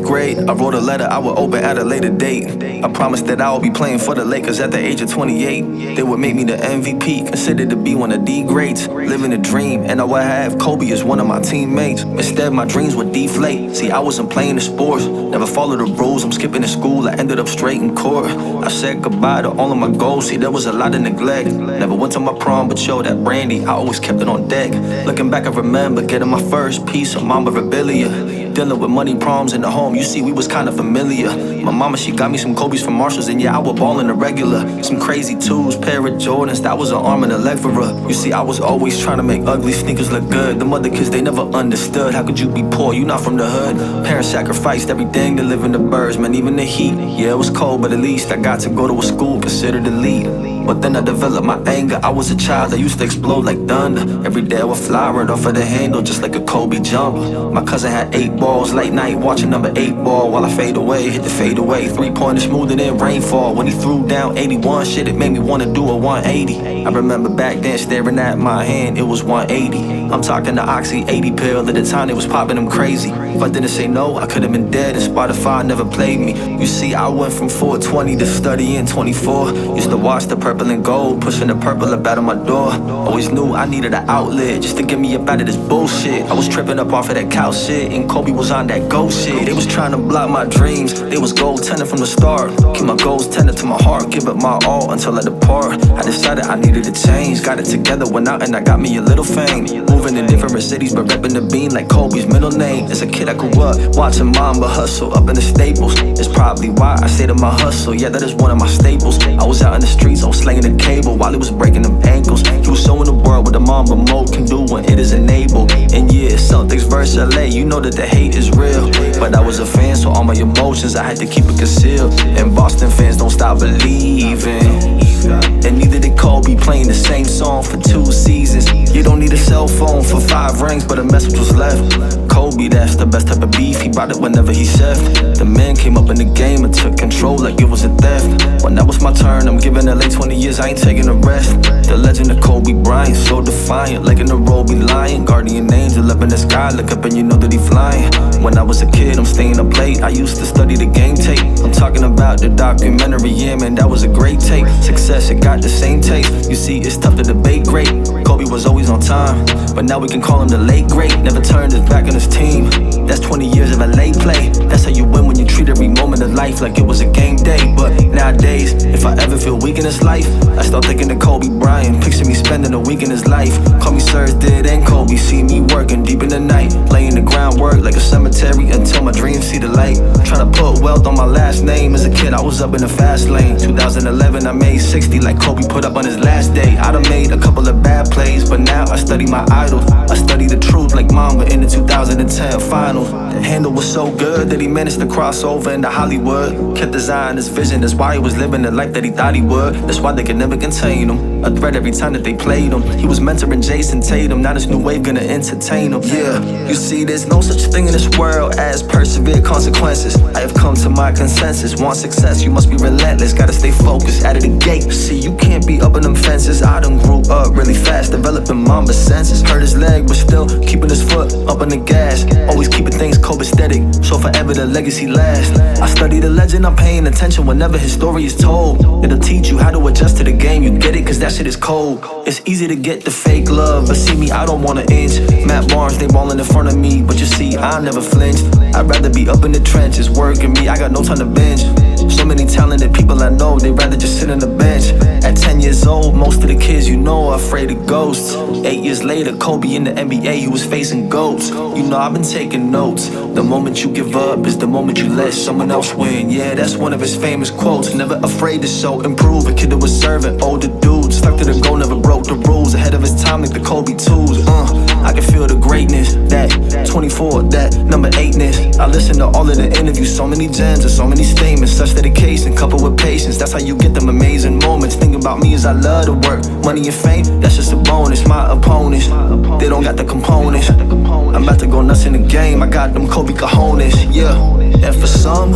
grade, I wrote a letter I would open at a later date. I promised that I would be playing for the Lakers at the age of 28. They would make me the MVP, considered to be one of the greats. Living a dream, and I would have Kobe as one of my teammates. Instead, my dreams would deflate. See, I wasn't playing the sports, never followed the rules. I'm skipping to school, I ended up straight in court. I said goodbye to all of my goals. See, there was a lot of neglect. Never went to my prom, but yo, that brandy, I always kept it on deck. Looking back, I remember getting my first piece of Mamba dealing with money problems in the home, you see we was kinda familiar. My mama, she got me some Kobe's from Marshalls, and yeah, I was ballin' the regular. Some crazy twos, pair of Jordans, that was an arm and a leg for her. You see, I was always trying to make ugly sneakers look good. The other kids, they never understood. How could you be poor, you not from the hood? Parents sacrificed everything to live in the birds, man, even the heat. Yeah, it was cold, but at least I got to go to a school considered elite. But then I developed my anger. I was a child that used to explode like thunder. Every day I would fly right off of the handle just like a Kobe jumper. My cousin had 8 balls, late night watching number 8 ball while I fade away, hit the fade away. 3-pointer smoother than rainfall. When he threw down 81, shit, it made me wanna do a 180. I remember back then staring at my hand, it was 180. I'm talking the Oxy 80 pill, at the time they was popping them crazy. If I didn't say no, I could've been dead and Spotify never played me. You see, I went from 420 to studying 24. Used to watch the purple and gold, pushing the purple up out of my door. Always knew I needed an outlet just to get me up out of this bullshit. I was tripping up off of that cow shit, and Kobe was on that ghost shit. They was trying to block my dreams, they was goaltending from the start. Keep my goals tender to my heart, give it my all until I depart. I decided I needed a change, got it together, went out and I got me a little fame. Moving in different cities, but repping the bean like Kobe's middle name. As a kid I grew up watching Mamba hustle up in the Staples. It's probably why I say to my hustle, yeah, that is one of my staples. I was out in the streets, I was slanging the cable while he was breaking them ankles. He was showing the world what the Mamba mode can do when it is enabled. And yeah, Celtics versus LA, you know that the hate is real. But I was a fan, so all my emotions I had to keep it concealed. And Boston fans don't stop believing. And neither did Kobe, playing the same song for 2 seasons. You don't need a cell phone for 5 rings, but a message was left. Kobe, that's the best type of beef, he brought it whenever he chefed. The man came up in the game and took control like it was a theft. When that was my turn, I'm giving LA 20 years, I ain't taking a rest. The legend of Kobe Bryant, so defiant, like in the road be lying. Guardian angel up in the sky, look up and you know that he flying. When I was a kid, I'm staying up late, I used to study the game tape. I'm talking about the documentary, yeah man, that was a great tape. Success, it got the same taste. You see, it's tough to debate great. Kobe was always on time, but now we can call him the late great. Never turned his back on his team. That's 20 years of LA play. That's how you win when you treat every moment of life like it was a game day. But nowadays, if I ever feel weak in this life, I start thinking of Kobe Bryant. Picture me spending a week in his life. Call me Sirs did and Kobe. See me working deep in the night, laying the groundwork like a cemetery until my dreams see the light. Trying to put wealth on my last name. As a kid, I was up in the fast lane. 2011, I made 60 like Kobe put up on his last day. I done made a couple of bad plays, but now I study my idols. I study the truth like Mamba in the 2010 finals. The handle was so good that he managed to cross over into Hollywood. Kept his eye on his vision, that's why he was living the life that he thought he would. That's why they could never contain him. A threat every time that they played him. He was mentoring Jason Tatum, now this new wave gonna entertain him. Yeah, you see, there's no such thing in this world as persevere consequences. I have come to my consensus. Want success, you must be relentless. Gotta stay focused out of the gate. See, you can't be up in them fences. I done grew up really fast, developing Mamba senses. Hurt his leg, but still keeping his foot up on the gas. Always keeping things copacetic, so forever the legacy lasts. I study the legend, I'm paying attention whenever his story is told. It'll teach you how to adjust to the game, you get it, cause that shit is cold. It's easy to get the fake love, but see me, I don't want an inch. Matt Barnes, they ballin' in front of me, but you see, I never flinched. I'd rather be up in the trenches, working me, I got no time to binge. So many talented people I know, they'd rather just sit on the bench. At 10 years old, most of the kids you know are afraid of ghosts. 8 years later, Kobe in the NBA, he was facing goats. You know I've been taking notes. The moment you give up is the moment you let someone else win. Yeah, that's one of his famous quotes. Never afraid to show, improve. A kid that was serving older dudes, stuck to the goal, never broke the rules. Ahead of his time like the Kobe tools. I can feel the greatness, that 24, that number 8ness. I listen to all of the interviews, so many gems and so many statements. Such dedication coupled with patience, that's how you get them amazing moments. Thinking about me as I love to work. Money and fame, that's just a bonus. My opponents, they don't got the components. I'm about to go nuts in the game, I got them Kobe cojones, yeah. And for some,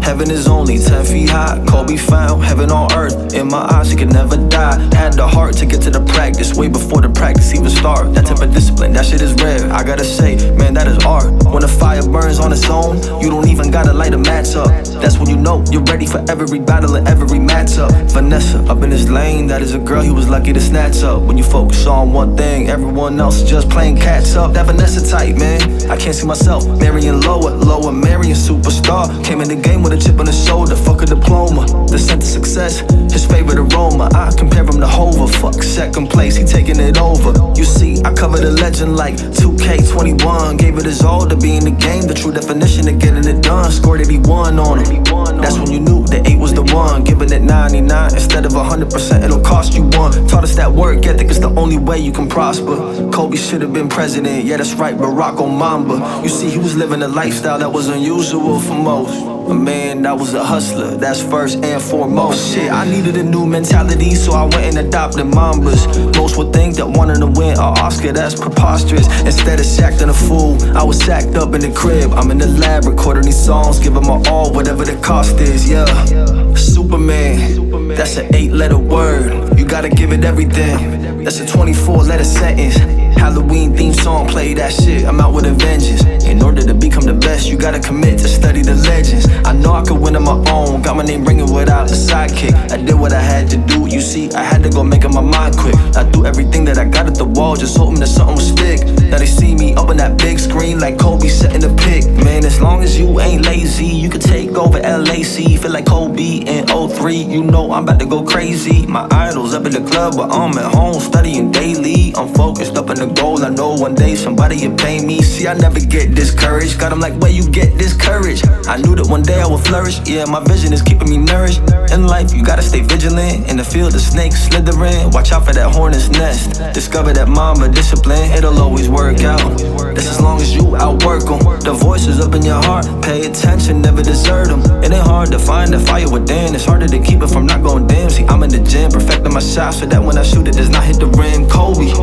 heaven is only 10 feet high. Kobe found heaven on earth. In my eyes, he could never die. Had the heart to get to the practice way before the practice even start. That type of discipline, that shit is rare. I gotta say, man, that is art. When the fire burns on its own, you don't even gotta light a match up. That's when you know you're ready for every battle and every matchup. Vanessa, up in his lane, that is a girl he was lucky to snatch up. When you focus on one thing, everyone else is just playing catch up. That Vanessa type, man, I can't see myself marrying lower, marrying superstar. Came in the game with a chip on his shoulder, fuck a diploma. The scent of success, his favorite aroma. I compare him to Hova, fuck second place, he taking it over. You see, I covered a legend like 2K21. Gave it his all to be in the game, the true definition of getting it done. Scored 81 on him, that's when you knew that 8 was the one. Giving it 99 instead of 100%, it'll cost you one. Taught us that work ethic is the only way you can prosper. Kobe should have been president, yeah that's right, Barack on Mamba. You see, he was living a lifestyle that was unusual for most. A man that was a hustler, that's first and foremost. Shit, I needed a new mentality, so I went and adopted Mambas. Most would think that wanting to win an Oscar, that's preposterous. Instead of acting a fool, I was sacked up in the crib. I'm in the lab recording these songs, giving my all, whatever the cost is, yeah. Superman, that's an 8-letter word. You gotta give it everything. That's a 24-letter sentence. Halloween theme song, play that shit, I'm out with a vengeance. In order to become the best, you gotta commit to study the legends. I know I could win on my own, got my name ringing without a sidekick. I did what I had to do, you see, I had to go make up my mind quick. I threw everything that I got at the wall, just hoping that something would stick. Now they see me up on that big screen like Kobe setting the pick. Man, as long as you ain't lazy, you could take over LAC. Feel like Kobe in 03, you know I'm about to go crazy. My idol's up in the club, but I'm at home studying daily. I'm focused up in the goal, I know one day somebody will pay me. See, I never get discouraged, got 'em like, where you get this courage? I knew that one day I would flourish, yeah, my vision is keeping me nourished. In life, you gotta stay vigilant, in the field of snakes slithering. Watch out for that hornet's nest, discover that Mamba discipline, it'll always work out. That's as long as you outwork them. The voices up in your heart, pay attention, never desert them. It ain't hard to find the fire within, it's harder to keep it from not going dim. See, I'm in the gym, perfecting my shot so that when I shoot it does not hit the rim. Kobe,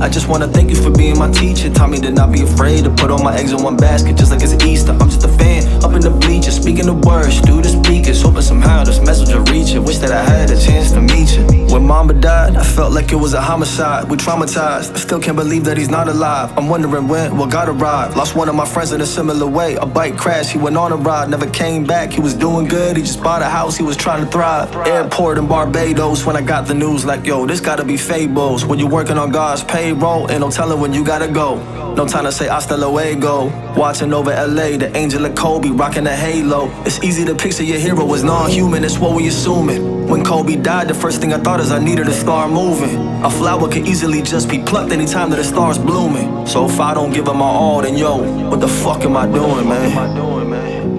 I just wanna thank you for being my teacher. Taught me to not be afraid to put all my eggs in one basket, just like it's Easter. I'm just a fan, up in the bleachers, speaking the words through the speakers, hoping somehow this message will reach you. Wish that I had a chance to meet you. When Mamba died, I felt like it was a homicide. We traumatized, I still can't believe that he's not alive. I'm wondering when will God arrive. Lost one of my friends in a similar way. A bike crash, he went on a ride, never came back. He was doing good, he just bought a house, he was trying to thrive. Airport in Barbados, when I got the news like, yo, this gotta be fables. When you're working on God's payroll, ain't no telling when you gotta go. No time to say hasta luego. Watching over LA, the angel of Kobe, rocking a halo. It's easy to picture your hero as non-human, that's what we assuming. When Kobe died, the first thing I thought is I needed to start moving. A flower could easily just be plucked anytime that it starts blooming. So if I don't give it my all, then yo, what the fuck am I doing, man?